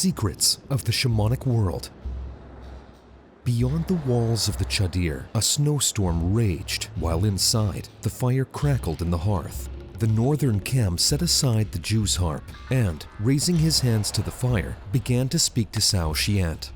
Secrets of the Shamanic World. Beyond the walls of the Chadir, a snowstorm raged, while inside, the fire crackled in the hearth. The northern Cam set aside the Jew's harp and, raising his hands to the fire, began to speak to Sao Shiant.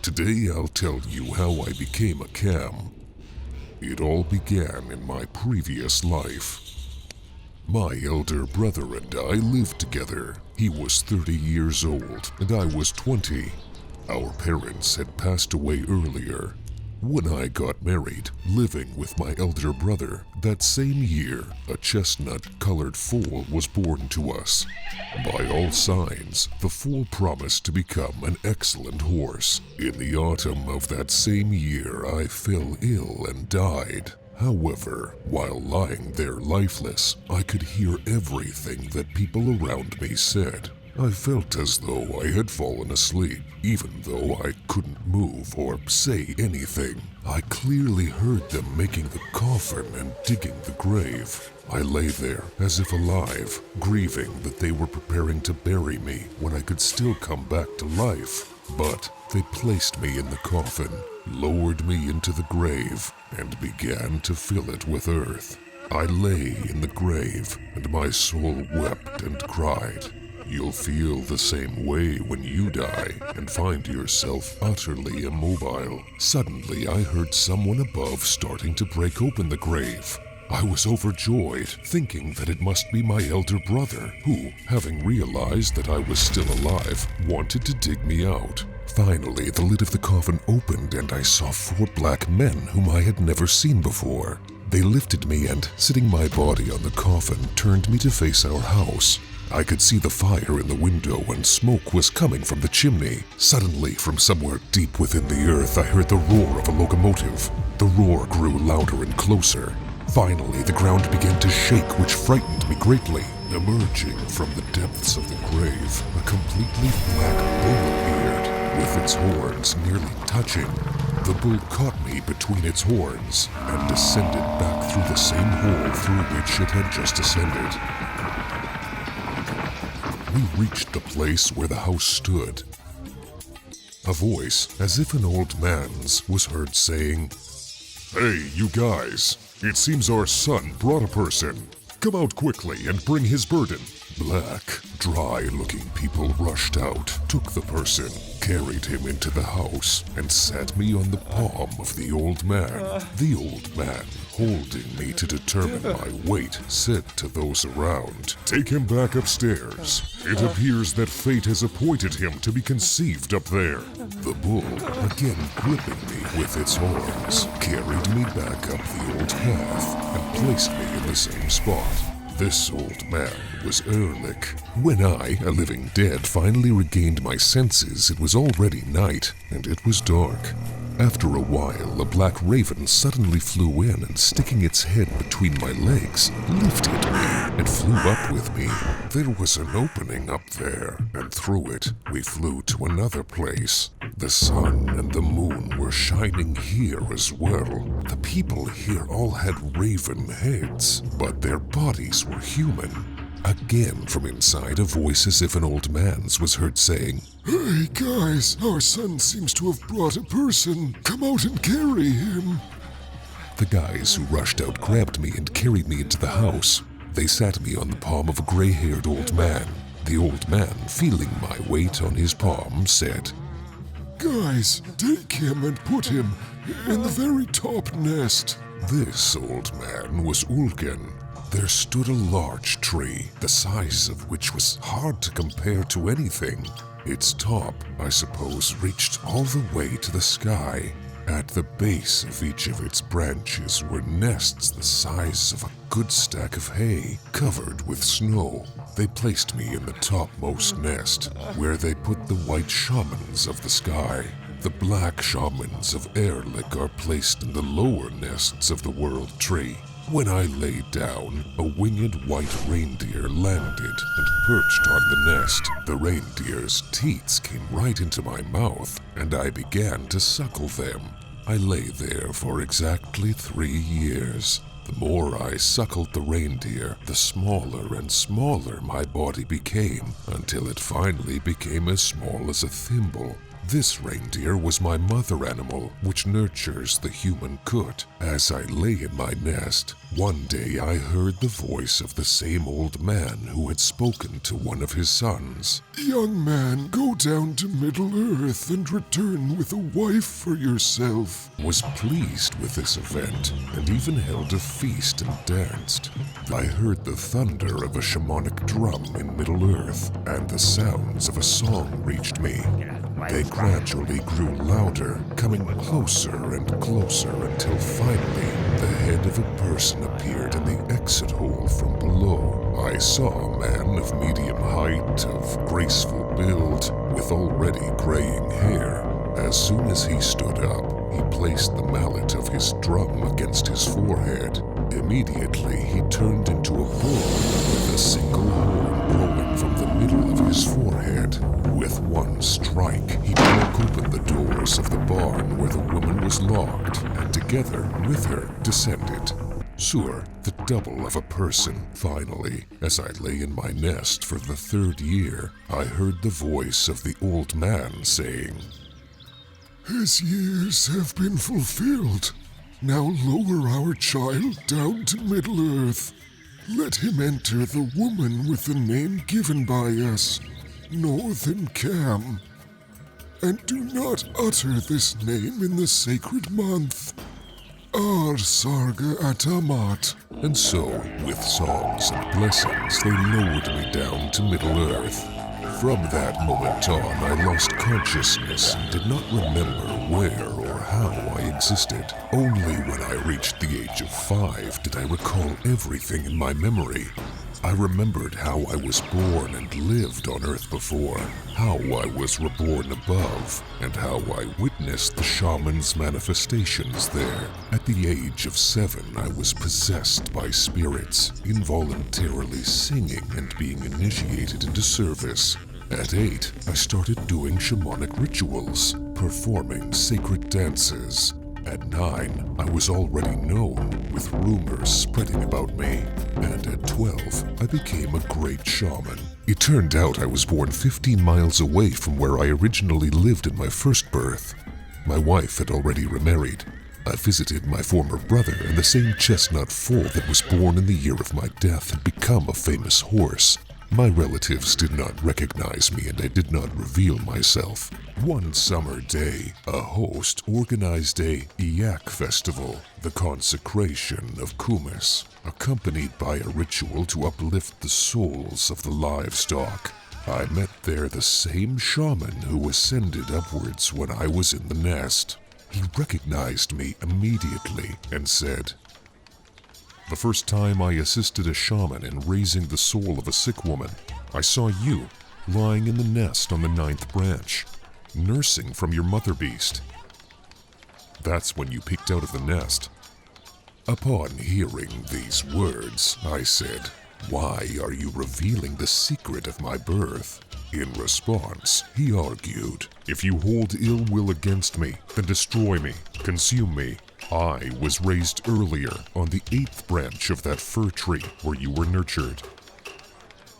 Today I'll tell you how I became a Cam. It all began in my previous life. My elder brother and I lived together. He was 30 years old and I was 20. Our parents had passed away earlier. When I got married, living with my elder brother, that same year, a chestnut-colored foal was born to us. By all signs, the foal promised to become an excellent horse. In the autumn of that same year, I fell ill and died. However, while lying there lifeless, I could hear everything that people around me said. I felt as though I had fallen asleep, even though I couldn't move or say anything. I clearly heard them making the coffin and digging the grave. I lay there as if alive, grieving that they were preparing to bury me when I could still come back to life. But they placed me in the coffin, lowered me into the grave, and began to fill it with earth. I lay in the grave, and my soul wept and cried. You'll feel the same way when you die and find yourself utterly immobile. Suddenly, I heard someone above starting to break open the grave. I was overjoyed, thinking that it must be my elder brother, who, having realized that I was still alive, wanted to dig me out. Finally, the lid of the coffin opened and I saw 4 black men whom I had never seen before. They lifted me and, sitting my body on the coffin, turned me to face our house. I could see the fire in the window and smoke was coming from the chimney. Suddenly, from somewhere deep within the earth, I heard the roar of a locomotive. The roar grew louder and closer. Finally, the ground began to shake, which frightened me greatly. Emerging from the depths of the grave, a completely black bull appeared, with its horns nearly touching. The bull caught me between its horns and descended back through the same hole through which it had just ascended. We reached the place where the house stood. A voice, as if an old man's, was heard saying, "Hey, you guys, it seems our son brought a person. Come out quickly and bring his burden." Black, dry-looking people rushed out, took the person, carried him into the house, and sat me on the palm of the old man. The old man, holding me to determine my weight, said to those around, "Take him back upstairs. It appears that fate has appointed him to be conceived up there." The bull, again gripping me with its horns, carried me back up the old path and placed me in the same spot. This old man was Erlik. When I, a living dead, finally regained my senses, it was already night, and it was dark. After a while, a black raven suddenly flew in and, sticking its head between my legs, lifted me and flew up with me. There was an opening up there, and through it, we flew to another place. The sun and the moon were shining here as well. The people here all had raven heads, but their bodies were human. Again, from inside, a voice as if an old man's was heard saying, "Hey guys, our son seems to have brought a person. Come out and carry him." The guys who rushed out grabbed me and carried me into the house. They sat me on the palm of a gray-haired old man. The old man, feeling my weight on his palm, said, "Guys, take him and put him in the very top nest." This old man was Ulgen. There stood a large tree, the size of which was hard to compare to anything. Its top, I suppose, reached all the way to the sky. At the base of each of its branches were nests the size of a good stack of hay, covered with snow. They placed me in the topmost nest, where they put the white shamans of the sky. The black shamans of Erlik are placed in the lower nests of the world tree. When I lay down, a winged white reindeer landed and perched on the nest. The reindeer's teats came right into my mouth, and I began to suckle them. I lay there for exactly 3 years. The more I suckled the reindeer, the smaller and smaller my body became, until it finally became as small as a thimble. This reindeer was my mother animal, which nurtures the human coot. As I lay in my nest, one day I heard the voice of the same old man who had spoken to one of his sons. "Young man, go down to Middle-earth and return with a wife for yourself." Was pleased with this event, and even held a feast and danced. I heard the thunder of a shamanic drum in Middle-earth, and the sounds of a song reached me. They gradually grew louder, coming closer and closer until finally the head of a person appeared in the exit hole from below. I saw a man of medium height, of graceful build, with already graying hair. As soon as he stood up, he placed the mallet of his drum against his forehead. Immediately, he turned into a bull with a single horn blowing from the middle of his forehead. With one strike, he broke open the doors of the barn where the woman was locked, and together with her descended. Sure, the double of a person. Finally, as I lay in my nest for the 3rd year, I heard the voice of the old man saying, "His years have been fulfilled. Now lower our child down to Middle-earth. Let him enter the woman with the name given by us, Northern Cam. And do not utter this name in the sacred month, Ar Sarga Atamat." And so, with songs and blessings, they lowered me down to Middle-earth. From that moment on, I lost consciousness and did not remember where or how I existed. Only when I reached the age of 5 did I recall everything in my memory. I remembered how I was born and lived on Earth before, how I was reborn above, and how I witnessed the shaman's manifestations there. At the age of 7, I was possessed by spirits, involuntarily singing and being initiated into service. At 8, I started doing shamanic rituals, performing sacred dances. At 9, I was already known, with rumors spreading about me. And at 12, I became a great shaman. It turned out I was born 15 miles away from where I originally lived in my first birth. My wife had already remarried. I visited my former brother, and the same chestnut foal that was born in the year of my death had become a famous horse. My relatives did not recognize me, and I did not reveal myself. One summer day, a host organized a Yak festival, the consecration of Kumis, accompanied by a ritual to uplift the souls of the livestock. I met there the same shaman who ascended upwards when I was in the nest. He recognized me immediately and said, "The first time I assisted a shaman in raising the soul of a sick woman, I saw you lying in the nest on the 9th branch, nursing from your mother beast. That's when you peeked out of the nest." Upon hearing these words, I said, "Why are you revealing the secret of my birth?" In response, he argued, "If you hold ill will against me, then destroy me, consume me. I was raised earlier on the 8th branch of that fir tree where you were nurtured.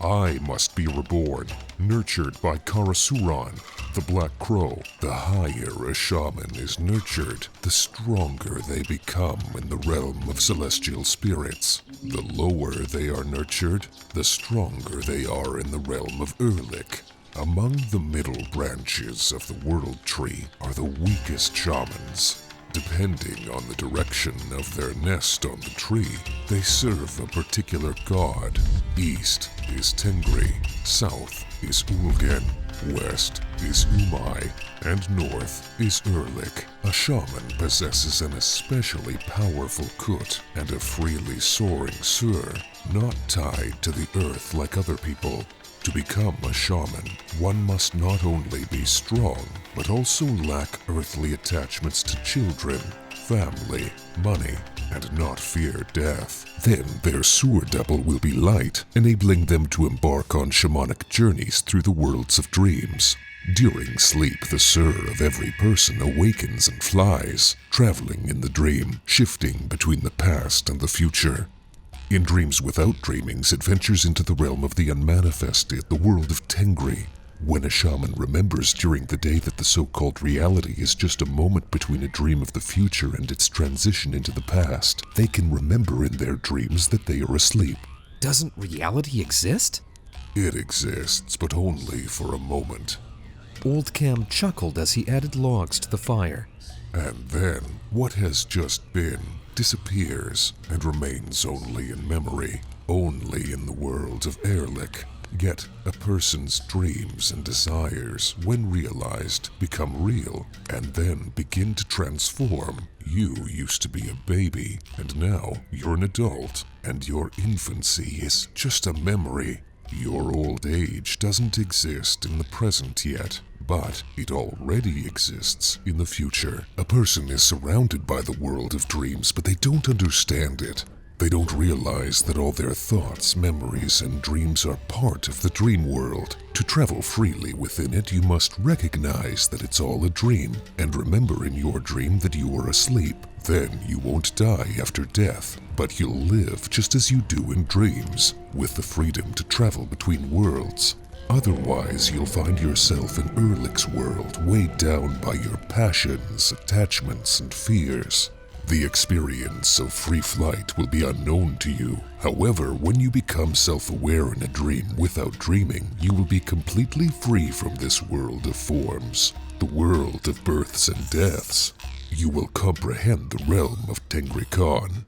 I must be reborn, nurtured by Karasuran, the Black Crow. The higher a shaman is nurtured, the stronger they become in the realm of celestial spirits. The lower they are nurtured, the stronger they are in the realm of Erlik. Among the middle branches of the world tree are the weakest shamans. Depending on the direction of their nest on the tree, they serve a particular god. East is Tengri, south is Ulgen, west is Umai, and north is Erlik. A shaman possesses an especially powerful kut and a freely soaring sur, not tied to the earth like other people. To become a shaman, one must not only be strong, but also lack earthly attachments to children, family, money, and not fear death. Then their sur double will be light, enabling them to embark on shamanic journeys through the worlds of dreams. During sleep, the soul of every person awakens and flies, traveling in the dream, shifting between the past and the future. In dreams without dreamings, it ventures into the realm of the unmanifested, the world of Tengri. When a shaman remembers during the day that the so-called reality is just a moment between a dream of the future and its transition into the past, they can remember in their dreams that they are asleep. Doesn't reality exist? It exists, but only for a moment. Old Cam chuckled as he added logs to the fire. And then, what has just been disappears and remains only in memory, only in the world of Erlik. Yet, a person's dreams and desires, when realized, become real and then begin to transform. You used to be a baby, and now you're an adult, and your infancy is just a memory. Your old age doesn't exist in the present yet, but it already exists in the future. A person is surrounded by the world of dreams, but they don't understand it. They don't realize that all their thoughts, memories, and dreams are part of the dream world. To travel freely within it, you must recognize that it's all a dream, and remember in your dream that you are asleep. Then you won't die after death, but you'll live just as you do in dreams, with the freedom to travel between worlds. Otherwise, you'll find yourself in Erlik's world, weighed down by your passions, attachments, and fears. The experience of free flight will be unknown to you. However, when you become self-aware in a dream without dreaming, you will be completely free from this world of forms, the world of births and deaths. You will comprehend the realm of Tengri Khan.